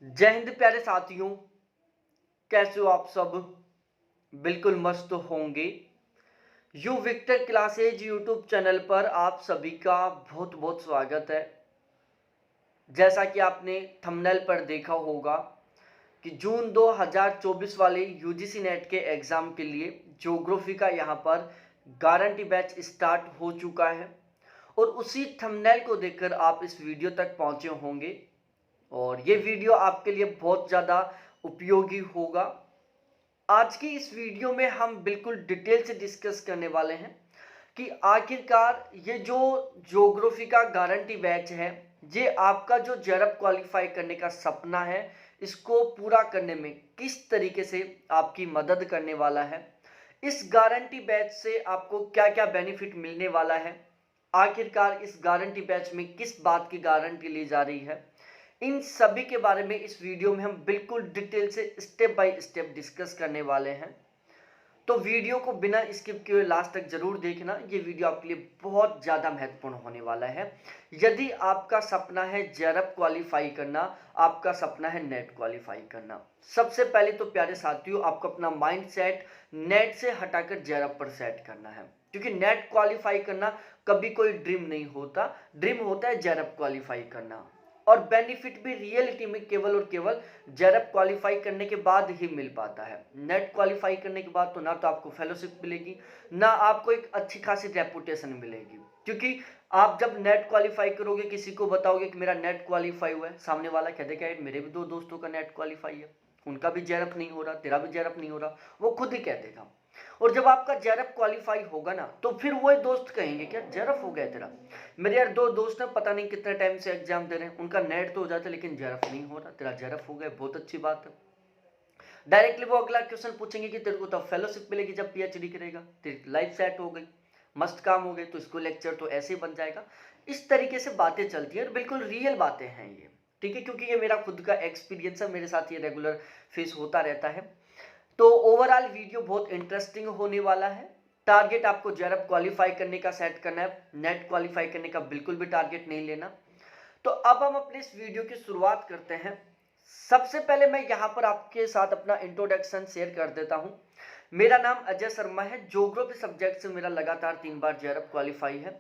जय हिंद प्यारे साथियों। कैसे हो आप सब? बिल्कुल मस्त होंगे। U Victor classes YouTube channel पर आप सभी का बहुत बहुत स्वागत है। जैसा कि आपने थंबनेल पर देखा होगा कि जून 2024 वाले यूजीसी नेट के एग्ज़ाम के लिए ज्योग्राफी का यहाँ पर गारंटी बैच स्टार्ट हो चुका है और उसी थंबनेल को देखकर आप इस वीडियो तक पहुँचे होंगे और ये वीडियो आपके लिए बहुत ज़्यादा उपयोगी होगा। आज की इस वीडियो में हम बिल्कुल डिटेल से डिस्कस करने वाले हैं कि आखिरकार ये जो ज्योग्राफी का गारंटी बैच है, ये आपका जो जेआरएफ क्वालिफाई करने का सपना है, इसको पूरा करने में किस तरीके से आपकी मदद करने वाला है। इस गारंटी बैच से आपको क्या क्या बेनिफिट मिलने वाला है, आखिरकार इस गारंटी बैच में किस बात की गारंटी ली जा रही है, इन सभी के बारे में इस वीडियो में हम बिल्कुल डिटेल से स्टेप बाय स्टेप डिस्कस करने वाले हैं। तो वीडियो को बिना स्किप किए लास्ट तक जरूर देखना। ये वीडियो आपके लिए बहुत ज़्यादा महत्वपूर्ण होने वाला है। यदि आपका सपना है जेआरएफ क्वालिफाई करना, आपका सपना है नेट क्वालिफाई करना, सबसे पहले तो प्यारे साथियों आपको अपना माइंड सेट नेट से हटाकर जेआरएफ पर सेट करना है, क्योंकि नेट क्वालिफाई करना कभी कोई ड्रीम नहीं होता। ड्रीम होता है जेआरएफ क्वालिफाई करना, और बेनिफिट भी रियलिटी में केवल और केवल जेआरएफ क्वालिफाई करने के बाद ही मिल पाता है। नेट क्वालिफाई करने के बाद तो ना तो आपको फेलोशिप मिलेगी, ना आपको एक अच्छी खासी रेपुटेशन मिलेगी, क्योंकि आप जब नेट क्वालिफाई करोगे, किसी को बताओगे कि मेरा नेट क्वालिफाई हुआ है, सामने वाला कह देगा यार मेरे भी दो दोस्तों का नेट क्वालिफाई है, उनका भी जेआरएफ नहीं हो रहा, तेरा भी जेआरएफ नहीं हो रहा, वो खुद ही कह देगा। और जब आपका जेआरएफ क्वालिफाई होगा ना, तो फिर वो दोस्त कहेंगे क्या जेआरएफ हो गया तेरा। मेरे यार दो दोस्त हैं, पता नहीं कितने टाइम से एग्जाम दे रहे हैं, उनका नेट तो हो जाता है लेकिन जेआरएफ नहीं हो रहा, तेरा जेआरएफ हो गया, बहुत अच्छी बात है। डायरेक्टली वो अगला क्वेश्चन पूछेंगे कि तेरे को तब फेलोशिप मिलेगी जब पीएचडी करेगा, तेरी लाइफ सेट हो गई, मस्त काम हो गए, तो इसको लेक्चर तो ऐसे ही बन जाएगा। इस तरीके से बातें चलती है और बिल्कुल रियल बातें हैं ये, ठीक है, क्योंकि ये मेरा खुद का एक्सपीरियंस है, मेरे साथ ये रेगुलर फेस होता रहता है। तो ओवरऑल वीडियो बहुत इंटरेस्टिंग होने वाला है। टारगेट आपको जेआरएफ क्वालिफाई करने का सेट करना है, नेट क्वालिफाई करने का बिल्कुल भी टारगेट नहीं लेना। तो अब हम अपने इस वीडियो की शुरुआत करते हैं। सबसे पहले मैं यहाँ पर आपके साथ अपना इंट्रोडक्शन शेयर कर देता हूँ। मेरा नाम अजय शर्मा है। ज्योग्राफी सब्जेक्ट से मेरा लगातार 3 बार जेआरएफ क्वालिफाई है।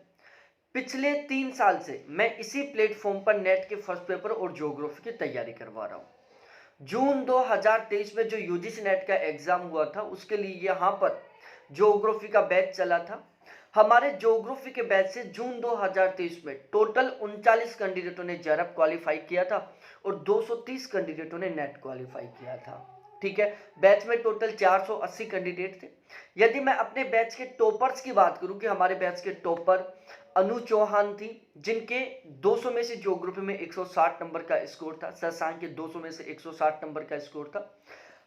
पिछले 3 साल से मैं इसी प्लेटफॉर्म पर नेट के फर्स्ट पेपर और ज्योग्राफी की तैयारी करवा रहा हूँ। जून 2023 में जो यूजीसी नेट का एग्जाम हुआ था, उसके लिए यहाँ पर ज्योग्राफी का बैच चला था। हमारे ज्योग्राफी के बैच से जून 2023 में टोटल 39 कैंडिडेटों ने जेआरएफ क्वालिफाई किया था और 230 कैंडिडेटों ने नेट क्वालिफाई किया था, ठीक है। बैच में टोटल 480 कैंडिडेट थे। यदि मैं अपने बैच के टॉपर्स की बात करूं कि हमारे बैच के टॉपर अनु चौहान थी, जिनके 200 में से ज्योग्राफी में 160 नंबर का स्कोर था, शशांक के 200 में से 160 नंबर का स्कोर था।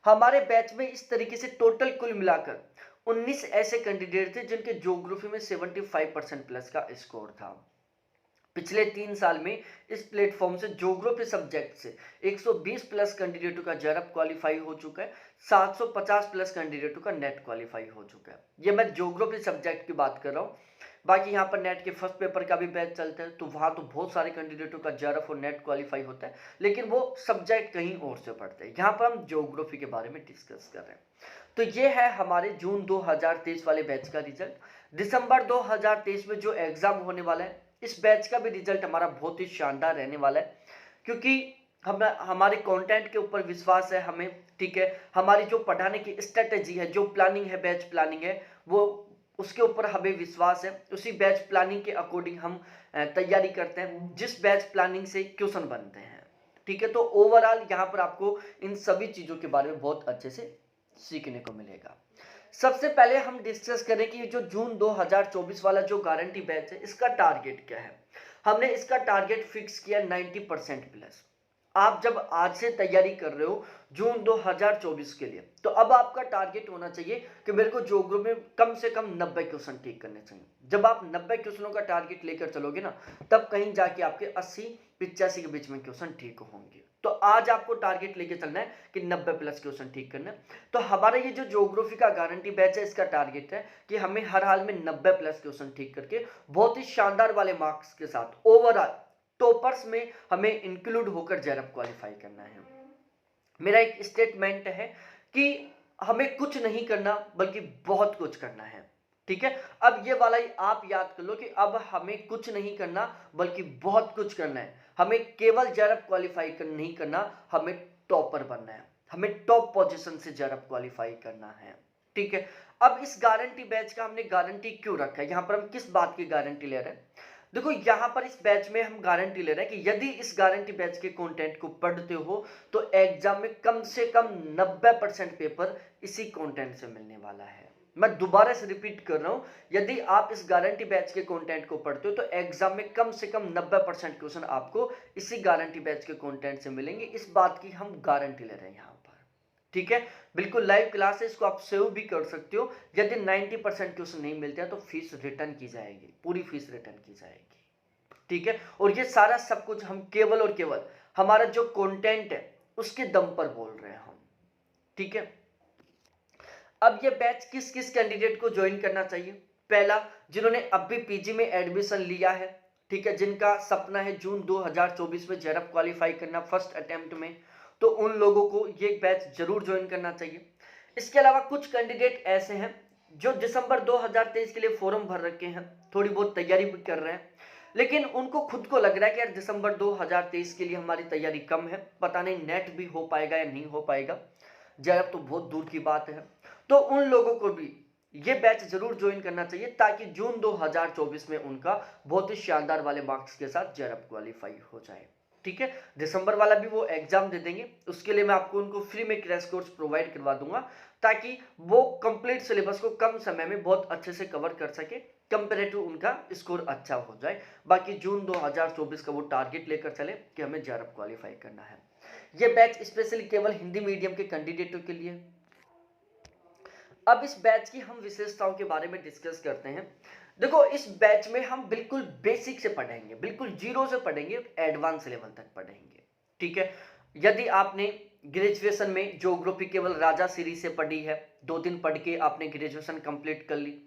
हमारे बैच में इस तरीके से टोटल कुल मिलाकर 19 ऐसे कैंडिडेट थे जिनके ज्योग्राफी में 75% प्लस का स्कोर था। पिछले 3 साल में इस प्लेटफॉर्म से ज्योग्राफी सब्जेक्ट से 120 प्लस कैंडिडेटों का जेआरएफ क्वालिफाई हो चुका है, 750 प्लस कैंडिडेटों का नेट क्वालिफाई हो चुका है। ये मैं ज्योग्राफी सब्जेक्ट की बात कर रहा हूँ। बाकी यहाँ पर नेट के फर्स्ट पेपर का भी बैच चलता है, तो वहाँ तो बहुत सारे कैंडिडेटों का जेआरएफ और नेट क्वालिफाई होता है, लेकिन वो सब्जेक्ट कहीं और से पढ़ते हैं। यहाँ पर हम ज्योग्राफी के बारे में डिस्कस कर रहे हैं। तो ये है हमारे जून 2023 वाले बैच का रिजल्ट। दिसंबर 2023 में जो एग्जाम होने वाला है, इस बैच का भी रिजल्ट हमारा बहुत ही शानदार रहने वाला है, क्योंकि हम हमारे कंटेंट के ऊपर विश्वास है हमें, ठीक है। हमारी जो पढ़ाने की स्ट्रेटेजी है, जो प्लानिंग है, बैच प्लानिंग है, वो उसके ऊपर हमें विश्वास है। उसी बैच प्लानिंग के अकॉर्डिंग हम तैयारी करते हैं, जिस बैच प्लानिंग से क्वेश्चन बनते हैं, ठीक है। तो ओवरऑल यहाँ पर आपको इन सभी चीज़ों के बारे में बहुत अच्छे से सीखने को मिलेगा। सबसे पहले हम डिस्कस करें कि जो जून 2024 वाला जो गारंटी बैच है, इसका टारगेट क्या है। हमने इसका टारगेट फिक्स किया 90% प्लस। आप जब आज से तैयारी कर रहे हो जून 2024 के लिए, तो अब आपका टारगेट होना चाहिए कि मेरे को ज्योग्राफी में कम से कम 90 क्वेश्चन ठीक करने चाहिए। जब आप 90 क्वेश्चनों का टारगेट लेकर चलोगे ना, तब कहीं जाके आपके 80-85 के बीच में क्वेश्चन ठीक होंगे। तो आज आपको टारगेट लेके चलना है कि 90 प्लस क्वेश्चन ठीक करना है। तो हमारा ये जो ज्योग्राफी का गारंटी बैच है, इसका टारगेट है कि हमें हर हाल में 90 प्लस क्वेश्चन ठीक करके बहुत ही शानदार वाले मार्क्स के साथ ओवरऑल टॉपर्स में हमें इंक्लूड होकर जेआरएफ क्वालिफाई करना है। मेरा एक स्टेटमेंट है कि हमें कुछ नहीं करना बल्कि बहुत कुछ करना है। ठीक है, अब ये वाला ही आप याद कर लो कि अब हमें कुछ नहीं करना बल्कि बहुत कुछ करना है। हमें केवल जेआरएफ क्वालिफाई नहीं करना, हमें टॉपर बनना है, हमें टॉप पोजीशन से जेआरएफ क्वालिफाई करना है। ठीक है, अब इस गारंटी बैच का हमने गारंटी क्यों रखा है, यहां पर हम किस बात की गारंटी ले रहे हैं? देखो यहां पर इस बैच में हम गारंटी ले रहे हैं कि यदि इस गारंटी बैच के कंटेंट को पढ़ते हो तो एग्जाम में कम से कम 90% पेपर इसी कंटेंट से मिलने वाला है। मैं दोबारा से रिपीट कर रहा हूं, यदि आप इस गारंटी बैच के कंटेंट को पढ़ते हो तो एग्जाम में कम से कम 90% क्वेश्चन आपको इसी गारंटी बैच के कंटेंट से मिलेंगे। इस बात की हम गारंटी ले रहे हैं यहां पर। ठीक है, बिल्कुल लाइव क्लास है, इसको आप सेव भी कर सकते हो। यदि 90% क्वेश्चन नहीं मिलते हैं तो फीस रिटर्न की जाएगी, पूरी फीस रिटर्न की जाएगी। ठीक है, और ये सारा सब कुछ हम केवल और केवल हमारा जो कंटेंट है उसके दम पर बोल रहे हैं हम। ठीक है, अब ये बैच किस किस कैंडिडेट को ज्वाइन करना चाहिए? पहला, जिन्होंने अभी पीजी में एडमिशन लिया है, ठीक है, जिनका सपना है जून 2024 में जेआरएफ क्वालिफाई करना फर्स्ट अटेम्प्ट में, तो उन लोगों को ये बैच जरूर ज्वाइन करना चाहिए। इसके अलावा कुछ कैंडिडेट ऐसे हैं जो दिसंबर 2023 के लिए फॉर्म भर रखे हैं, थोड़ी बहुत तैयारी भी कर रहे हैं, लेकिन उनको खुद को लग रहा है कि यार दिसंबर 2023 के लिए हमारी तैयारी कम है, पता नहीं नेट भी हो पाएगा या नहीं हो पाएगा, जेआरएफ तो बहुत दूर की बात है। तो उन लोगों को भी ये बैच जरूर ज्वाइन करना चाहिए ताकि जून 2024 में उनका बहुत ही शानदार वाले मार्क्स के साथ जेआरएफ क्वालिफाई हो जाए। ठीक है, दिसंबर वाला भी वो एग्जाम दे देंगे, उसके लिए मैं आपको उनको फ्री में क्रैश कोर्स प्रोवाइड करवा दूंगा ताकि वो कंप्लीट सिलेबस को कम समय में बहुत अच्छे से कवर कर सके, कंपेरेटिव उनका स्कोर अच्छा हो जाए। बाकी जून 2024 का वो टारगेट लेकर चले कि हमें जेआरएफ क्वालिफाई करना है। ये बैच स्पेशली केवल हिंदी मीडियम के कैंडिडेटों के लिए। अब इस बैच की हम विशेषताओं के बारे में डिस्कस करते हैं। देखो इस बैच में हम बिल्कुल बेसिक से पढ़ेंगे, बिल्कुल जीरो से पढ़ेंगे, एडवांस लेवल तक पढ़ेंगे। ठीक है, यदि आपने ग्रेजुएशन में ज्योग्राफी केवल राजा सीरीज से पढ़ी है, 2 दिन पढ़ के आपने ग्रेजुएशन कंप्लीट कर ली,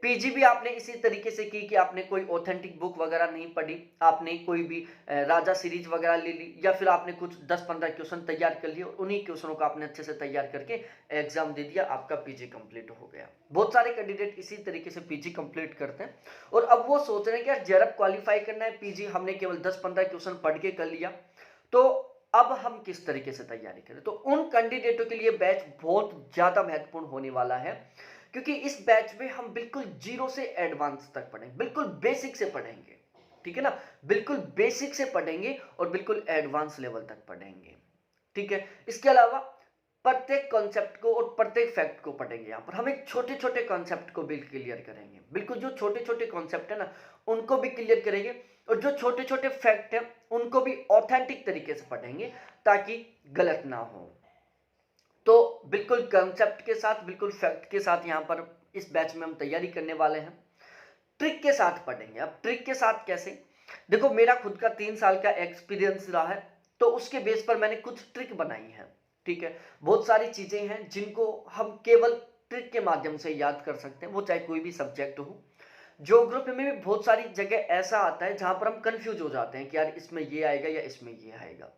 पीजी भी आपने इसी तरीके से की कि आपने कोई ऑथेंटिक बुक वगैरह नहीं पढ़ी, आपने कोई भी राजा सीरीज वगैरह ले ली, या फिर आपने कुछ 10-15 क्वेश्चन तैयार कर लिए और उन्हीं क्वेश्चनों को आपने अच्छे से तैयार करके एग्जाम दे दिया, आपका पीजी कंप्लीट हो गया। बहुत सारे कैंडिडेट इसी तरीके से पीजी कंप्लीट करते हैं और अब वो सोच रहे हैं कि यार जेआरएफ क्वालिफाई करना है, पीजी हमने केवल 10-15 क्वेश्चन पढ़ के कर लिया, तो अब हम किस तरीके से तैयारी करें? तो उन कैंडिडेटों के लिए बैच बहुत ज्यादा महत्वपूर्ण होने वाला है, क्योंकि इस बैच में हम बिल्कुल जीरो से एडवांस तक पढ़ेंगे, बिल्कुल बेसिक से पढ़ेंगे। ठीक है ना, बिल्कुल बेसिक से पढ़ेंगे और बिल्कुल एडवांस लेवल तक पढ़ेंगे। ठीक है, इसके अलावा प्रत्येक कॉन्सेप्ट को और प्रत्येक फैक्ट को पढ़ेंगे। यहां पर हम एक छोटे छोटे कॉन्सेप्ट को भी क्लियर करेंगे, बिल्कुल जो छोटे छोटे कॉन्सेप्ट है ना उनको भी क्लियर करेंगे, और जो छोटे छोटे फैक्ट है उनको भी ऑथेंटिक तरीके से पढ़ेंगे ताकि गलत ना हो। तो बिल्कुल कंसेप्ट के साथ, बिल्कुल फैक्ट के साथ यहां पर इस बैच में हम तैयारी करने वाले हैं। ट्रिक के साथ पढ़ेंगे। अब ट्रिक के साथ कैसे? देखो मेरा खुद का 3 साल का एक्सपीरियंस रहा है, तो उसके बेस पर मैंने कुछ ट्रिक बनाई है। ठीक है, बहुत सारी चीजें हैं जिनको हम केवल ट्रिक के माध्यम से याद कर सकते हैं, वो चाहे कोई भी सब्जेक्ट हो। ज्योग्राफी में भी बहुत सारी जगह ऐसा आता है जहां पर हम कंफ्यूज हो जाते हैं कि यार इसमें ये आएगा या इसमें ये आएगा।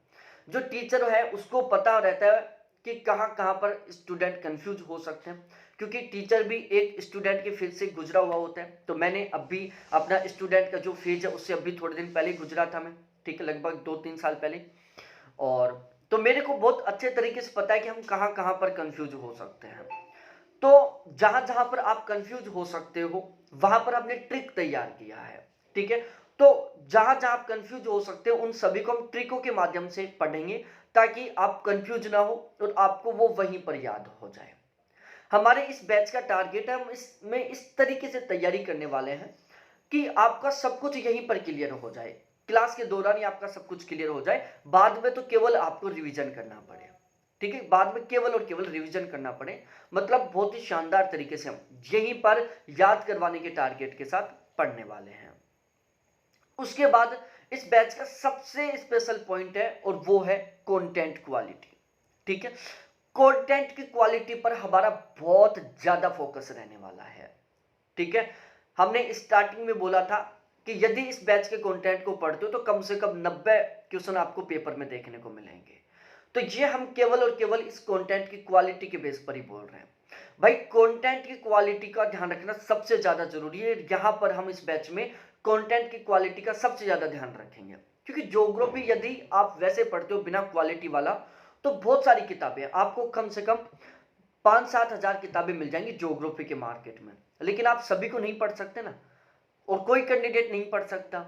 जो टीचर है उसको पता रहता है कि कहां कहां पर स्टूडेंट कंफ्यूज हो सकते हैं, क्योंकि टीचर भी एक स्टूडेंट के फेज से गुजरा हुआ होता है। तो मैंने अभी अपना स्टूडेंट का जो फेज है उससे अभी थोड़े दिन पहले गुजरा था मैं, ठीक है, लगभग 2-3 साल पहले। और तो मेरे को बहुत अच्छे तरीके से पता है कि हम कहां कहां पर कंफ्यूज हो सकते हैं। तो जहां जहां पर आप कंफ्यूज हो सकते हो वहां पर हमने ट्रिक तैयार किया है। ठीक है, तो जहां जहां आप कंफ्यूज हो सकते हो उन सभी को हम ट्रिकों के माध्यम से पढ़ेंगे ताकि आप कंफ्यूज ना हो और आपको वो वहीं पर याद हो जाए। हमारे इस बैच का टारगेट है, हम इसमें इस तरीके से तैयारी करने वाले हैं कि आपका सब कुछ यहीं पर क्लियर हो जाए, क्लास के दौरान ही आपका सब कुछ क्लियर हो जाए, बाद में तो केवल आपको रिवीजन करना पड़े। ठीक है, बाद में केवल और केवल रिवीजन करना पड़े, मतलब बहुत ही शानदार तरीके से हम यहीं पर याद करवाने के टारगेट के साथ पढ़ने वाले हैं। उसके बाद इस बैच का सबसे स्पेशल पॉइंट है और वो है कंटेंट क्वालिटी। ठीक है, कंटेंट की क्वालिटी पर हमारा बहुत ज्यादा फोकस रहने वाला है। ठीक है, हमने स्टार्टिंग में बोला था कि यदि इस बैच के कंटेंट को पढ़ते हो तो कम से कम 90 क्वेश्चन आपको पेपर में देखने को मिलेंगे। तो ये हम केवल और केवल इस कंटेंट की क्वालिटी के बेस पर ही बोल रहे हैं। भाई कंटेंट की क्वालिटी का ध्यान रखना सबसे ज्यादा जरूरी है। यहाँ पर हम इस बैच में कंटेंट की क्वालिटी का सबसे ज्यादा ध्यान रखेंगे, क्योंकि ज्योग्राफी यदि आप वैसे पढ़ते हो बिना क्वालिटी वाला, तो बहुत सारी किताबें आपको कम से कम 5-7 हजार किताबें मिल जाएंगी ज्योग्राफी के मार्केट में, लेकिन आप सभी को नहीं पढ़ सकते ना, और कोई कैंडिडेट नहीं पढ़ सकता।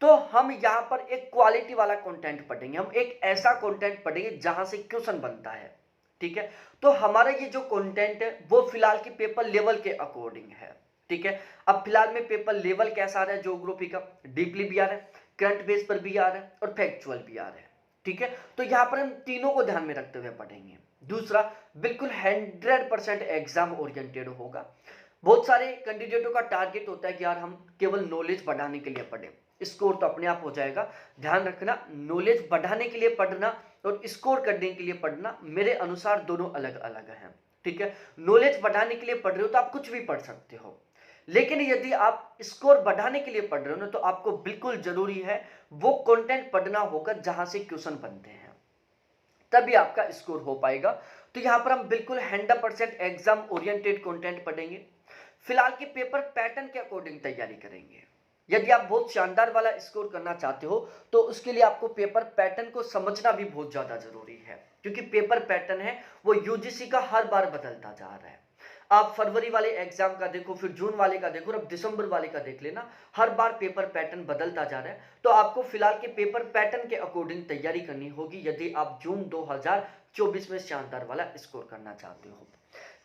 तो हम यहाँ पर एक क्वालिटी वाला कंटेंट पढ़ेंगे, हम एक ऐसा कंटेंट पढ़ेंगे जहां से क्वेश्चन बनता है। ठीक है, तो हमारा ये जो कंटेंट है वो फिलहाल के पेपर लेवल के अकॉर्डिंग है। ठीक है, अब फिलहाल में पेपर लेवल कैसा आ रहा है ज्योग्राफी का, डीपली भी आ रहा है, करंट बेस पर भी आ रहा है और फैक्चुअल भी आ रहा है। ठीक है, तो यहाँ पर हम तीनों को ध्यान में रखते हुए पढ़ेंगे। दूसरा, बिल्कुल 100% एग्जाम ओरिएंटेड होगा। बहुत सारे कैंडिडेटों का टारगेट होता है कि यार हम केवल नॉलेज बढ़ाने के लिए पढ़ें, स्कोर तो अपने आप हो जाएगा। ध्यान रखना, नॉलेज बढ़ाने के लिए पढ़ना और स्कोर करने के लिए पढ़ना मेरे अनुसार दोनों अलग अलग हैं। ठीक है, नॉलेज बढ़ाने के लिए पढ़ रहे हो तो आप कुछ भी पढ़ सकते हो, लेकिन यदि आप स्कोर बढ़ाने के लिए पढ़ रहे हो ना, तो आपको बिल्कुल जरूरी है वो कंटेंट पढ़ना होगा जहां से क्वेश्चन बनते हैं, तभी आपका स्कोर हो पाएगा। तो यहां पर हम बिल्कुल 100% एग्जाम ओरिएंटेड कंटेंट पढ़ेंगे। फिलहाल के पेपर पैटर्न के अकॉर्डिंग तैयारी करेंगे। यदि आप बहुत शानदार वाला स्कोर करना चाहते हो तो उसके लिए आपको पेपर पैटर्न को समझना भी बहुत ज्यादा जरूरी है, क्योंकि पेपर पैटर्न है वो यूजीसी का हर बार बदलता जा रहा है। आप फरवरी वाले एग्जाम का देखो, फिर जून वाले का देखो, अब दिसंबर वाले का देख लेना, हर बार पेपर पैटर्न बदलता जा रहा है। तो आपको फिलहाल के पेपर पैटर्न के अकॉर्डिंग तैयारी करनी होगी यदि आप जून 2024 में शानदार वाला स्कोर करना चाहते हो।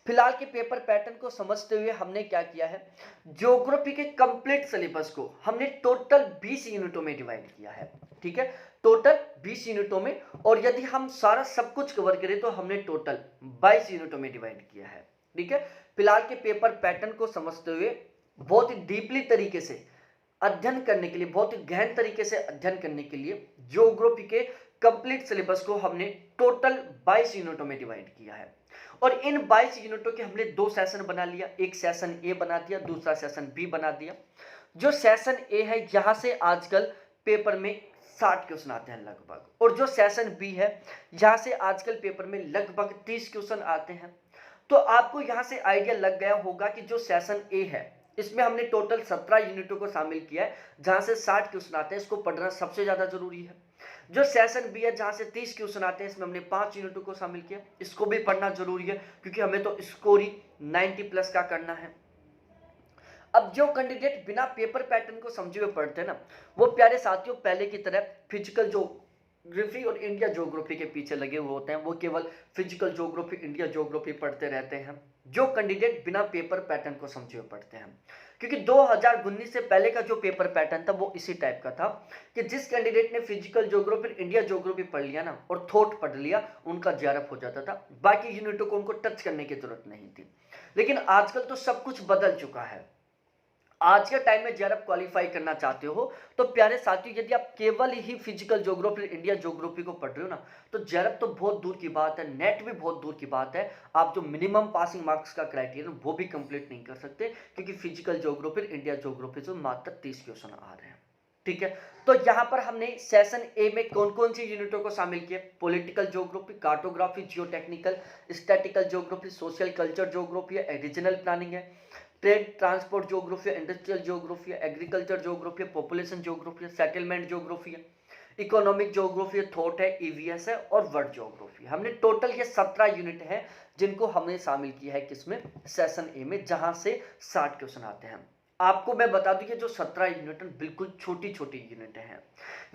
फिलहाल के पेपर पैटर्न को समझते हुए हमने क्या किया है, ज्योग्राफी के कंप्लीट सिलेबस को हमने टोटल 20 यूनिटों में डिवाइड किया है। ठीक है, टोटल 20 यूनिटों में, और यदि हम सारा सब कुछ कवर करें तो हमने टोटल 22 यूनिटों में डिवाइड किया है। ठीक है, फिलहाल के पेपर पैटर्न को समझते हुए बहुत ही डीपली तरीके से अध्ययन करने के लिए, बहुत ही गहन तरीके से अध्ययन करने के लिए ज्योग्राफी के कंप्लीट सिलेबस को हमने टोटल 22 यूनिटों में डिवाइड किया है। और इन 22 यूनिटों के हमने 2 सेशन बना लिया, एक सेशन ए बना दिया, दूसरा सेशन बी बना दिया। जो सेशन ए है यहां से आजकल पेपर में 60 क्वेश्चन आते हैं लगभग, और जो सेशन बी है यहां से आजकल पेपर में लगभग 30 क्वेश्चन आते हैं। तो आपको यहां से आइडिया लग गया होगा कि जो सेशन ए है इसमें हमने टोटल 17 यूनिटों को शामिल किया है, जहां से 60 क्वेश्चन आते हैं, इसको पढ़ना सबसे ज्यादा जरूरी है। जो सेशन बी है जहां से 30 क्वेश्चन आते हैं, इसमें हमने 5 यूनिटों को शामिल किया, इसको भी पढ़ना जरूरी है, क्योंकि हमें तो स्कोर ही 90+ का करना है। अब जो कैंडिडेट बिना पेपर पैटर्न को समझे हुए पढ़ते हैं ना, वो प्यारे साथियों पहले की तरह फिजिकल ज्योग्राफी और इंडिया ज्योग्राफी के पीछे लगे हुए होते हैं, वो केवल फिजिकल ज्योग्राफी, इंडिया ज्योग्राफी पढ़ते रहते हैं। जो कैंडिडेट बिना पेपर पैटर्न को समझे हुए पढ़ते हैं, क्योंकि 2019 से पहले का जो पेपर पैटर्न था वो इसी टाइप का था कि जिस कैंडिडेट ने फिजिकल ज्योग्राफी, इंडिया ज्योग्राफी पढ़ लिया ना और थॉट पढ़ लिया, उनका जेआरएफ हो जाता था, बाकी यूनिटों को उनको टच करने की जरूरत नहीं थी। लेकिन आजकल तो सब कुछ बदल चुका है। आज के टाइम में जेआरएफ क्वालिफाई करना चाहते हो तो प्यारे साथियों, यदि आप केवल ही फिजिकल ज्योग्राफी, इंडिया ज्योग्राफी को पढ़ रहे हो ना, तो जेआरएफ तो बहुत दूर की बात है, नेट भी बहुत दूर की बात है। आप जो मिनिमम पासिंग मार्क्स का क्राइटेरिया वो भी कंप्लीट नहीं कर सकते, क्योंकि फिजिकल ज्योग्राफी, इंडिया ज्योग्राफी से मात्र 30 क्वेश्चन आ रहे हैं। ठीक है, तो यहां पर हमने सेशन ए में कौन कौन सी यूनिटों को शामिल किया, political geography, cartography, geotechnical, statistical geography, social culture geography है, रीजनल प्लानिंग है, trade transport geography, industrial geography, agriculture geography, population geography, settlement geography है, इकोनॉमिक ज्योग्राफी, थॉट है, ईवीएस है और वर्ड ज्योग्राफी। हमने टोटल ये 17 यूनिट है जिनको हमने शामिल किया है किसमें, सेशन ए में, जहां से 60 क्वेश्चन आते हैं। आपको मैं बता दूं कि जो 17 यूनिट बिल्कुल छोटी छोटी यूनिट हैं।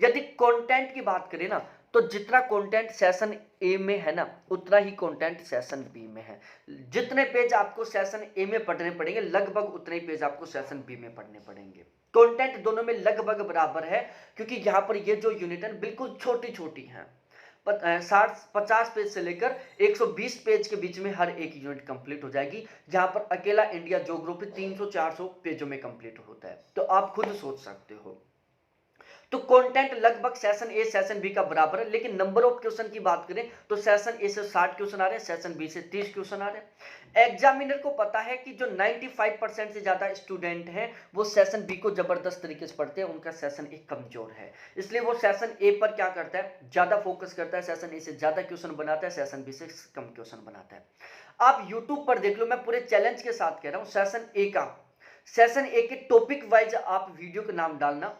यदि कंटेंट की बात करें ना, तो जितना कंटेंट सेशन ए में है ना, उतना ही कंटेंट सेशन बी में है। जितने पेज आपको सेशन ए में पढ़ने पड़ेंगे, लगभग उतने ही पेज आपको सेशन बी में पढ़ने पड़ेंगे। कंटेंट दोनों में लगभग बराबर है, क्योंकि यहाँ पर ये जो यूनिट है बिल्कुल छोटी छोटी हैं। 50 पेज से लेकर 120 पेज के बीच में हर एक यूनिट कंप्लीट हो जाएगी, जहां पर अकेला इंडिया ज्योग्राफी 300-400 पेजों में कंप्लीट होता है। तो आप खुद सोच सकते हो। तो कंटेंट लगभग सेशन ए सेशन बी का बराबर है, लेकिन नंबर ऑफ क्वेश्चन की बात करें तो सेशन ए से 60 क्वेश्चन आ रहे हैं, सेशन बी से 30 क्वेश्चन आ रहे हैं। एग्जामिनर को पता है कि जो 95% से ज्यादा स्टूडेंट हैं वो सेशन बी को जबरदस्त तरीके से पढ़ते हैं, उनका सेशन ए कमजोर है, इसलिए वो सेशन ए पर क्या करता है, ज्यादा फोकस करता है, सेशन ए से ज्यादा क्वेश्चन बनाता है, सेशन बी से कम क्वेश्चन बनाता है। आप यूट्यूब पर देख लो, मैं पूरे चैलेंज के साथ कह रहा हूं, सेशन ए के टॉपिक वाइज आप वीडियो का नाम डालना,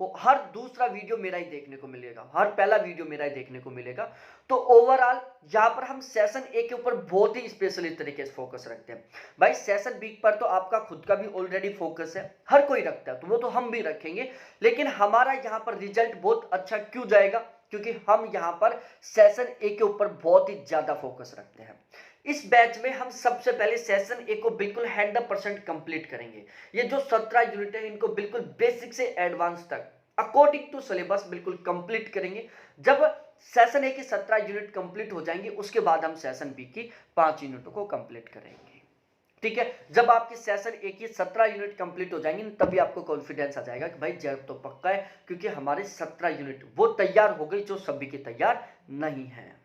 हर दूसरा वीडियो मेरा ही देखने को मिलेगा, हर पहला वीडियो मेरा ही देखने को मिलेगा। तो ओवरऑल यहां पर हम सेशन ए के ऊपर बहुत ही स्पेशली तरीके से फोकस रखते हैं। भाई सेशन बी पर तो आपका खुद का भी ऑलरेडी फोकस है, हर कोई रखता है, तो वो तो हम भी रखेंगे, लेकिन हमारा यहां पर रिजल्ट बहुत अच्छा क्यों जाएगा, क्योंकि हम यहां पर सेशन ए के ऊपर बहुत ही ज्यादा फोकस रखते हैं। इस बैच में हम सबसे पहले सेशन ए को बिल्कुल 100% कंप्लीट करेंगे। ये जो 17 यूनिट है इनको बिल्कुल बेसिक से एडवांस तक अकॉर्डिंग टू सिलेबस बिल्कुल कंप्लीट करेंगे। जब सेशन ए की 17 यूनिट कंप्लीट हो जाएंगे उसके बाद हम सेशन बी की 5 यूनिटों को कंप्लीट करेंगे। ठीक है, जब आपकी सेशन ए की 17 यूनिट कंप्लीट हो जाएंगी तभी आपको कॉन्फिडेंस आ जाएगा कि भाई जब तो पक्का है, क्योंकि हमारे 17 यूनिट वो तैयार हो गई जो सभी की तैयार नहीं है।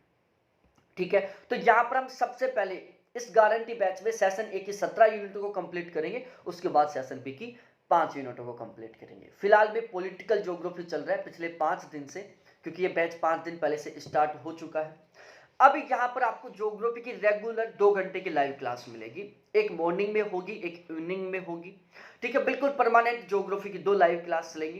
ठीक है, तो यहां पर हम सबसे पहले इस गारंटी बैच में सेशन ए की 17 यूनिटों को कंप्लीट करेंगे, उसके बाद सेशन बी की 5 यूनिटों को कंप्लीट करेंगे। फिलहाल में पॉलिटिकल ज्योग्राफी चल रहा है पिछले 5 दिन से, क्योंकि ये बैच 5 दिन पहले से स्टार्ट हो चुका है। अब यहां पर आपको ज्योग्राफी की रेगुलर 2 घंटे की लाइव क्लास मिलेगी, एक मॉर्निंग में होगी, एक इवनिंग में होगी। ठीक है, बिल्कुल परमानेंट ज्योग्राफी की 2 लाइव क्लास चलेंगी।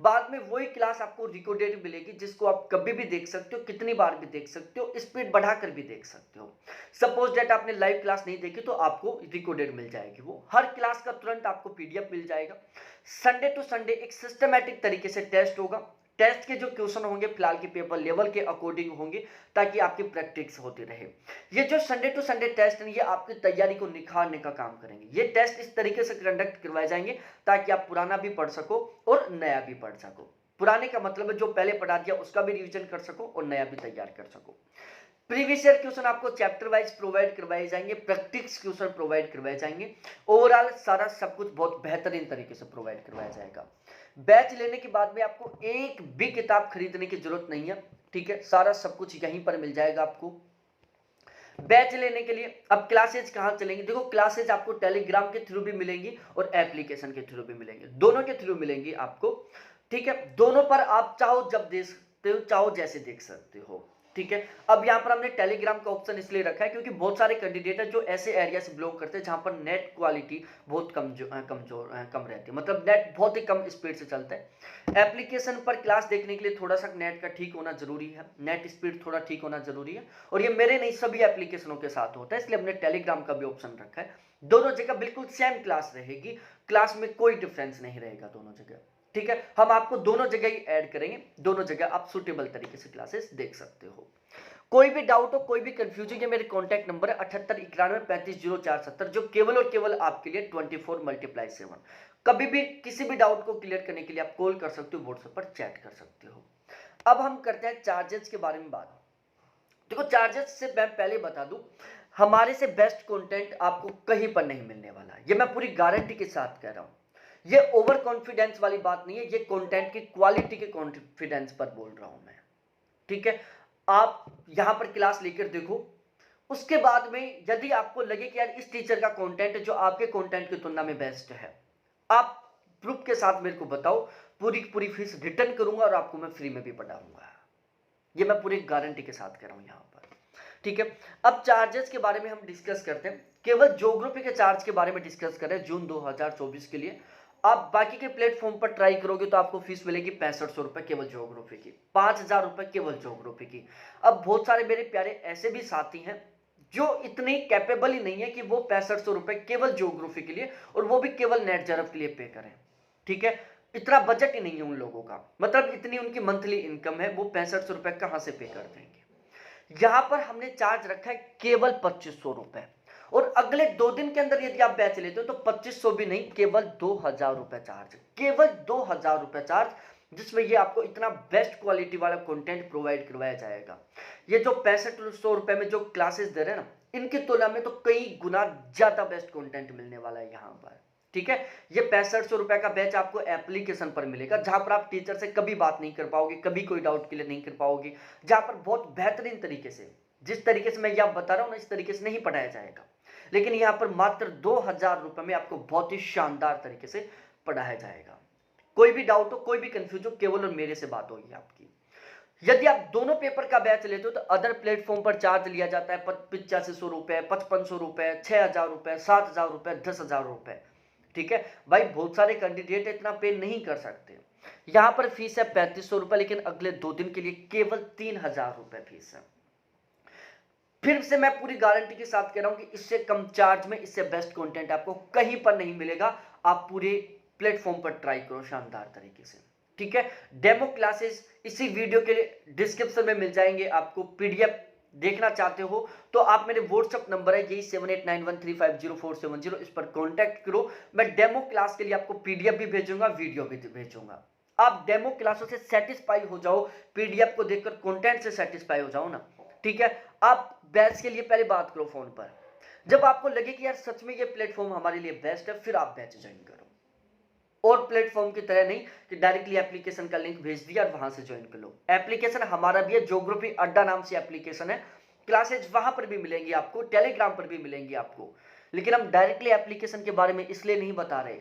बाद में वही क्लास आपको रिकॉर्डेड मिलेगी, जिसको आप कभी भी देख सकते हो, कितनी बार भी देख सकते हो, स्पीड बढ़ाकर भी देख सकते हो। सपोज दैट आपने लाइव क्लास नहीं देखी तो आपको रिकॉर्डेड मिल जाएगी, वो हर क्लास का तुरंत आपको पीडीएफ मिल जाएगा। संडे टू संडे एक सिस्टमैटिक तरीके से टेस्ट होगा, टेस्ट के जो क्वेश्चन होंगे फिलहाल के पेपर लेवल के अकॉर्डिंग होंगे, ताकि आपकी प्रैक्टिस होती रहे। ये जो संडे टू संडे टेस्ट है ये आपकी तैयारी को निखारने का काम करेंगे। ये टेस्ट इस तरीके से कंडक्ट करवाए जाएंगे ताकि आप पुराना भी पढ़ सको और नया भी पढ़ सको। पुराने का मतलब है जो पहले पढ़ा दिया उसका भी रिवीजन कर सको और नया भी तैयार कर सको। प्रीवियस ईयर क्वेश्चन आपको चैप्टर वाइज प्रोवाइड करवाए जाएंगे, प्रैक्टिस क्वेश्चन प्रोवाइड करवाए जाएंगे, ओवरऑल सारा सब कुछ बहुत बेहतरीन तरीके से प्रोवाइड करवाया जाएगा। बैच लेने के बाद में आपको एक भी किताब खरीदने की जरूरत नहीं है। ठीक है, सारा सब कुछ यहीं पर मिल जाएगा आपको। बैच लेने के लिए अब क्लासेज कहाँ चलेंगी, देखो क्लासेज आपको टेलीग्राम के थ्रू भी मिलेंगी और एप्लीकेशन के थ्रू भी मिलेंगे, दोनों के थ्रू मिलेंगी आपको। ठीक है, दोनों पर आप चाहो जब देख सकते हो, चाहो जैसे देख सकते हो। ठीक है, अब यहाँ पर हमने टेलीग्राम का ऑप्शन इसलिए रखा है क्योंकि बहुत सारे कैंडिडेट है जो ऐसे एरिया से बिलोंग करते हैं जहां पर नेट क्वालिटी बहुत कम रहती है, मतलब नेट बहुत ही कम स्पीड से चलता है। एप्लीकेशन पर क्लास देखने के लिए थोड़ा सा नेट का ठीक होना जरूरी है, नेट स्पीड थोड़ा ठीक होना जरूरी है, और ये मेरे नहीं सभी एप्लीकेशनों के साथ होता है, इसलिए हमने टेलीग्राम का भी ऑप्शन रखा है। दोनों जगह बिल्कुल सेम क्लास रहेगी, क्लास में कोई डिफरेंस नहीं रहेगा दोनों जगह। ठीक है, हम आपको दोनों जगह ही ऐड करेंगे, दोनों जगह आप सुटेबल तरीके से क्लासेस देख सकते हो। कोई भी डाउट हो, कोई भी कंफ्यूजन है, मेरे कॉन्टैक्ट नंबर है 7891350470, जो केवल और केवल आपके लिए 24x7। कभी भी किसी भी डाउट को क्लियर करने के लिए आप कॉल कर सकते हो, व्हाट्सएप पर चैट कर सकते हो। अब हम करते हैं चार्जेस के बारे में बात। देखो चार्जेस से मैं पहले बता दूं, हमारे से बेस्ट कंटेंट आपको कहीं पर नहीं मिलने वाला है, ये मैं पूरी गारंटी के साथ कह रहा हूं। ये ओवर कॉन्फिडेंस वाली बात नहीं है, ये कंटेंट की क्वालिटी के कॉन्फिडेंस पर बोल रहा हूं मैं। ठीक है, आप यहां पर क्लास लेकर देखो, उसके बाद में यदि आपको लगे कि यार इस टीचर का कंटेंट जो आपके कंटेंट की तुलना में बेस्ट है, आप प्रूफ के साथ मेरे को बताओ, पूरी पूरी फीस रिटर्न करूंगा और आपको मैं फ्री में भी पढ़ाऊंगा। ये मैं पूरी गारंटी के साथ कह रहा हूं यहां पर। ठीक है, अब चार्जेस के बारे में हम डिस्कस करते हैं। केवल ज्योग्राफी के चार्ज के बारे में डिस्कस करें जून 2024 के लिए। आप बाकी के प्लेटफॉर्म पर ट्राई करोगे तो आपको फीस मिलेगी 6500 रुपए केवल ज्योग्राफी की, 5000 रुपए केवल ज्योग्राफी की। अब बहुत सारे मेरे प्यारे ऐसे भी साथी हैं जो इतने कैपेबल ही नहीं है कि वो 6500 रुपए केवल ज्योग्राफी के लिए, और वो भी केवल नेट जरफ के लिए पे करें। ठीक है, इतना बजट ही नहीं है उन लोगों का, मतलब इतनी उनकी मंथली इनकम है, वो 6500 रुपए कहां से पे कर देंगे। यहां पर हमने चार्ज रखा है केवल 2500 रुपए, और अगले 2 दिन के अंदर यदि आप बैच लेते हो तो 2500 भी नहीं, केवल 2000 रुपए चार्ज, केवल 2000 रुपए चार्ज, जिसमें ये आपको इतना बेस्ट क्वालिटी वाला कंटेंट प्रोवाइड करवाया जाएगा। ये जो 6500 रुपए में जो क्लासेस दे रहे हैं ना, इनकी तुलना में तो कई गुना ज्यादा बेस्ट कंटेंट मिलने वाला है यहाँ पर। ठीक है। ये 6500 रुपए का बैच आपको एप्लीकेशन पर मिलेगा, जहां पर आप टीचर से कभी बात नहीं कर पाओगे, कभी कोई डाउट क्लियर नहीं कर पाओगे, जहां पर बहुत बेहतरीन तरीके से, जिस तरीके से मैं यह बता रहा हूं ना, इस तरीके से नहीं पढ़ाया जाएगा, लेकिन यहां पर मात्र 2000 रुपए में आपको बहुत ही शानदार तरीके से पढ़ाया जाएगा। कोई भी डाउट हो, कोई भी कंफ्यूज हो, केवल और मेरे से बात होगी आपकी। यदि आप दोनों पेपर का बैच लेते हो तो अदर प्लेटफॉर्म पर चार्ज लिया जाता है 8500 रुपए, 5500 रुपए, 6000 रुपए, 7000 रुपए, 10,000 रुपए। ठीक है भाई, बहुत सारे कैंडिडेट इतना पे नहीं कर सकते। यहां पर फीस है 3500 रुपए, लेकिन अगले 2 दिन के लिए केवल 3000 रुपए फीस है। फिर से मैं पूरी गारंटी के साथ कह रहा हूं कि इससे कम चार्ज में इससे बेस्ट कंटेंट आपको कहीं पर नहीं मिलेगा। आप पूरे प्लेटफॉर्म पर ट्राई करो शानदार तरीके से। ठीक है, डेमो क्लासेस इसी वीडियो के डिस्क्रिप्शन में मिल जाएंगे। आपको पीडीएफ देखना चाहते हो तो आप मेरे व्हाट्सएप नंबर है यही 7891350470, इस पर कांटेक्ट करो। मैं डेमो क्लास के लिए आपको पीडीएफ भी भेजूंगा, वीडियो भी भेजूंगा। आप डेमो क्लासों से सेटिस्फाई हो जाओ, पीडीएफ को देखकर कंटेंट से सेटिस्फाई हो जाओ ना। ठीक है, आप बैच के लिए पहले बात करो फोन पर। जब आपको लगे कि यार सच में ये प्लेटफॉर्म हमारे लिए बेस्ट है, फिर आप बैच ज्वाइन करो। और प्लेटफॉर्म की तरह नहीं कि डायरेक्टली एप्लीकेशन का लिंक भेज दिया और वहां से ज्वाइन कर लो। एप्लीकेशन हमारा भी है, ज्योग्राफी अड्डा नाम से एप्लीकेशन है। क्लासेज वहां पर भी मिलेंगी आपको, टेलीग्राम पर भी मिलेंगी आपको, लेकिन हम डायरेक्टली एप्लीकेशन के बारे में इसलिए नहीं बता रहे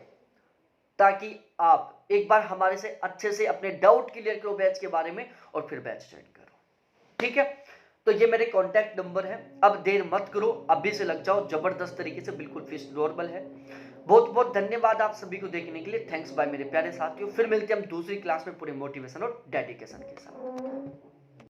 ताकि आप एक बार हमारे से अच्छे से अपने डाउट क्लियर करो बैच के बारे में और फिर बैच ज्वाइन करो। ठीक है, तो ये मेरे कॉन्टैक्ट नंबर है। अब देर मत करो, अभी से लग जाओ जबरदस्त तरीके से, बिल्कुल फीस नॉर्मल है। बहुत बहुत धन्यवाद आप सभी को देखने के लिए। थैंक्स बाय मेरे प्यारे साथियों। फिर मिलते हैं हम दूसरी क्लास में पूरे मोटिवेशन और डेडिकेशन के साथ।